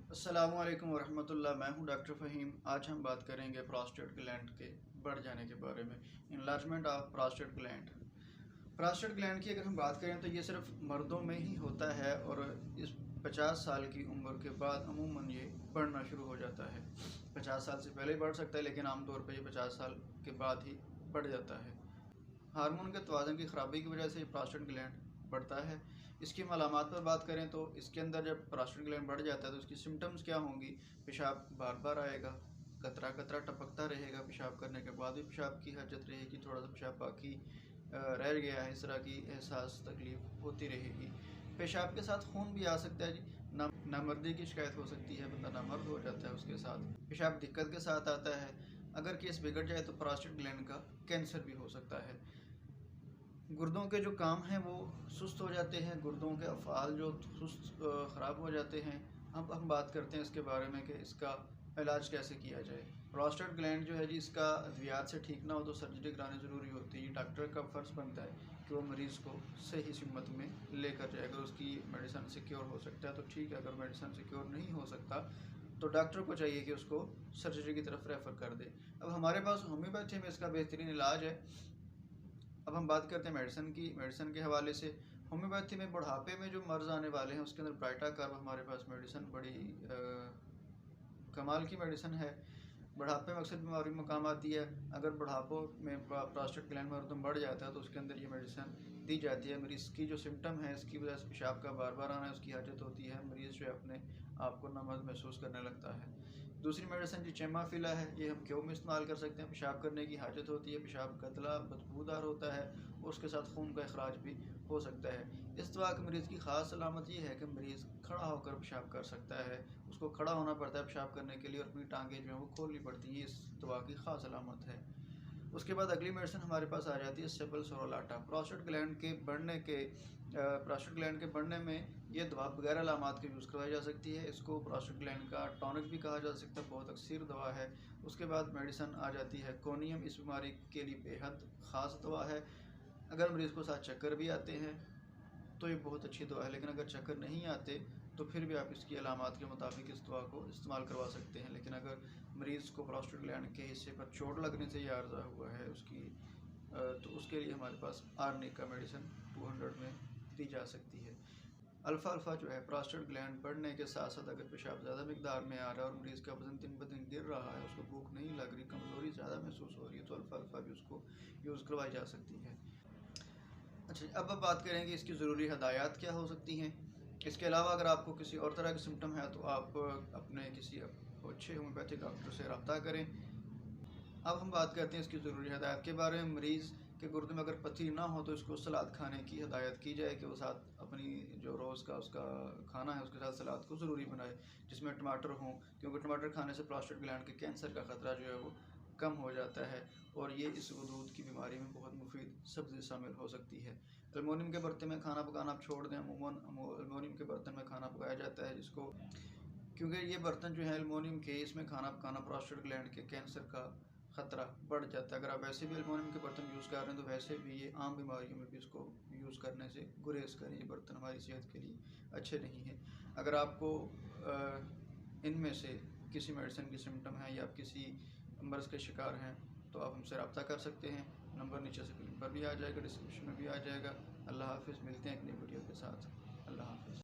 अस्सलामुअलैकुम वरहमतुल्लाह। मैं हूं डॉक्टर फ़हीम। आज हम बात करेंगे प्रोस्टेट ग्लैंड के बढ़ जाने के बारे में। Enlargement of prostate gland. Prostate gland की अगर हम बात करें तो ये सिर्फ मर्दों में ही होता है और इस 50 साल की उम्र के बाद अमूमन ये बढ़ना शुरू हो जाता है। 50 साल से पहले बढ़ सकता है, लेकिन आमतौर पर ये 50 साल के बाद ही बढ़ जाता है। हार्मोन के तवाज़ुन की ख़राबी की वजह से प्रोस्टेट ग्लैंड बढ़ता है। इसकी अलामात पर बात करें तो इसके अंदर जब प्रोस्टेट ग्लैंड बढ़ जाता है तो उसकी सिम्टम्स क्या होंगी। पेशाब बार बार आएगा, कतरा कतरा टपकता रहेगा, पेशाब करने के बाद भी पेशाब की हरकत रहेगी, थोड़ा सा पेशाब बाकी रह गया है, इस तरह की एहसास तकलीफ होती रहेगी। पेशाब के साथ खून भी आ सकता है जी। नामर्दी की शिकायत हो सकती है, बंदा नामर्द हो जाता है। उसके साथ पेशाब दिक्कत के साथ आता है। अगर केस बिगड़ जाए तो प्रोस्टेट ग्लैंड का कैंसर भी हो सकता है। गुर्दों के जो काम हैं वो सुस्त हो जाते हैं, गुर्दों के अफ़आल जो सुस्त ख़राब हो जाते हैं। अब हम बात करते हैं इसके बारे में कि इसका इलाज कैसे किया जाए। प्रोस्टेट ग्लैंड जो है जी, इसका अद्वियात से ठीक ना हो तो सर्जरी करानी ज़रूरी होती है। डॉक्टर का फ़र्ज़ बनता है कि वो मरीज़ को सही सिमत में लेकर जाए। अगर उसकी मेडिसन सिक्योर हो सकता है तो ठीक है, अगर मेडिसन सिक्योर नहीं हो सकता तो डॉक्टर को चाहिए कि उसको सर्जरी की तरफ रेफ़र कर दे। अब हमारे पास होम्योपैथी में इसका बेहतरीन इलाज है। अब हम बात करते हैं मेडिसिन की। मेडिसिन के हवाले से होम्योपैथी में बुढ़ापे में जो मर्ज़ आने वाले हैं उसके अंदर ब्राइटा कार्ब हमारे पास मेडिसिन बड़ी कमाल की मेडिसिन है। बुढ़ापे में अक्सर बीमारी में काम आती है। अगर बुढ़ापों में प्रोस्टेट ग्लैंड में अर्दम बढ़ जाता है तो उसके अंदर ये मेडिसिन दी जाती है। मरीज़ की जो सिम्टम है, इसकी वजह से पेशाब का बार बार आना है, उसकी हाजत होती है, मरीज़ जो है अपने आप को नमद महसूस करने लगता है। दूसरी मेडिसिन जो चेमाफिला है, ये हम क्यों में इस्तेमाल कर सकते हैं। पेशाब करने की हाजत होती है, पेशाब गदला बदबूदार होता है और उसके साथ खून का अखराज भी हो सकता है। इस दवा के मरीज़ की ख़ास अलामत ये है कि मरीज़ खड़ा होकर पेशाब कर सकता है। उसको खड़ा होना पड़ता है पेशाब करने के लिए और अपनी टांगें जो हैं वो खोलनी पड़ती हैं। इस दवा की ख़ास अलामत है। उसके बाद अगली मेडिसिन हमारे पास आ जाती है सेपल सोरोलाटा। प्रोस्टेट ग्लैंड के बढ़ने में ये दवा बगैर अलामात के यूज़ करवाई जा सकती है। इसको प्रोस्टेट ग्लैंड का टॉनिक भी कहा जा सकता है, बहुत अक्सर दवा है। उसके बाद मेडिसिन आ जाती है कोनियम। इस बीमारी के लिए बेहद ख़ास दवा है। अगर मरीज़ को साथ चक्कर भी आते हैं तो ये बहुत अच्छी दवा है, लेकिन अगर चक्कर नहीं आते तो फिर भी आप इसकी अलामात के मुताबिक इस दवा को इस्तेमाल करवा सकते हैं। लेकिन अगर मरीज़ को प्रोस्टेट ग्लैंड के हिस्से पर चोट लगने से ये आर्ज़ा हुआ है उसकी, तो उसके लिए हमारे पास आर्निक का मेडिसिन 200 में दी जा सकती है। अल्फ़ा अल्फ़ा जो है, प्रोस्टेट ग्लैंड बढ़ने के साथ साथ अगर पेशाब ज़्यादा मिकदार में आ रहा है और मरीज़ का वज़न दिन ब दिन गिर रहा है, उसको भूख नहीं लग रही, कमज़ोरी ज़्यादा महसूस हो रही है, तो अल्फ़ा अल्फ़ा भी उसको यूज़ करवाई जा सकती है। अच्छा, अब बात करेंगे इसकी ज़रूरी हदायत क्या हो सकती हैं। इसके अलावा अगर आपको किसी और तरह के सिम्टम है तो आप अपने किसी अच्छे होम्योपैथिक डॉक्टर से रब्ता करें। अब हम बात करते हैं इसकी ज़रूरी हदायत के बारे में। मरीज़ के गुर्दे में अगर पथरी ना हो तो इसको सलाद खाने की हदायत की जाए कि वो साथ अपनी जो रोज़ का उसका खाना है उसके साथ सलाद को ज़रूरी बनाए जिसमें टमाटर हों, क्योंकि टमाटर खाने से प्रोस्टेट ग्लैंड के कैंसर का ख़तरा जो है वो कम हो जाता है और ये इस वदूद की बीमारी में बहुत मुफीद सब्ज़ी शामिल हो सकती है। एलुमिनियम के बर्तन में खाना पकाना आप छोड़ दें। अमूमन एलुमिनियम के बर्तन में खाना पकाया जाता है, जिसको क्योंकि ये बर्तन जो है एलुमिनियम के, इसमें खाना पकाना प्रोस्टेट ग्लैंड के कैंसर का ख़तरा बढ़ जाता है। अगर आप वैसे भी एलुमिनियम के बर्तन यूज़ कर रहे हैं तो वैसे भी ये आम बीमारियों में भी इसको यूज़ करने से गुरेज करें। ये बर्तन हमारी सेहत के लिए अच्छे नहीं हैं। अगर आपको इनमें से किसी मेडिसिन की सिम्टम है या आप किसी मर्ज़ के शिकार हैं तो आप हमसे रब्ता कर सकते हैं। नंबर नीचे स्क्रीन पर भी आ जाएगा, डिस्क्रिप्शन में भी आ जाएगा। अल्लाह हाफ़िज़। मिलते हैं एक नई वीडियो के साथ। अल्लाह हाफ़िज़।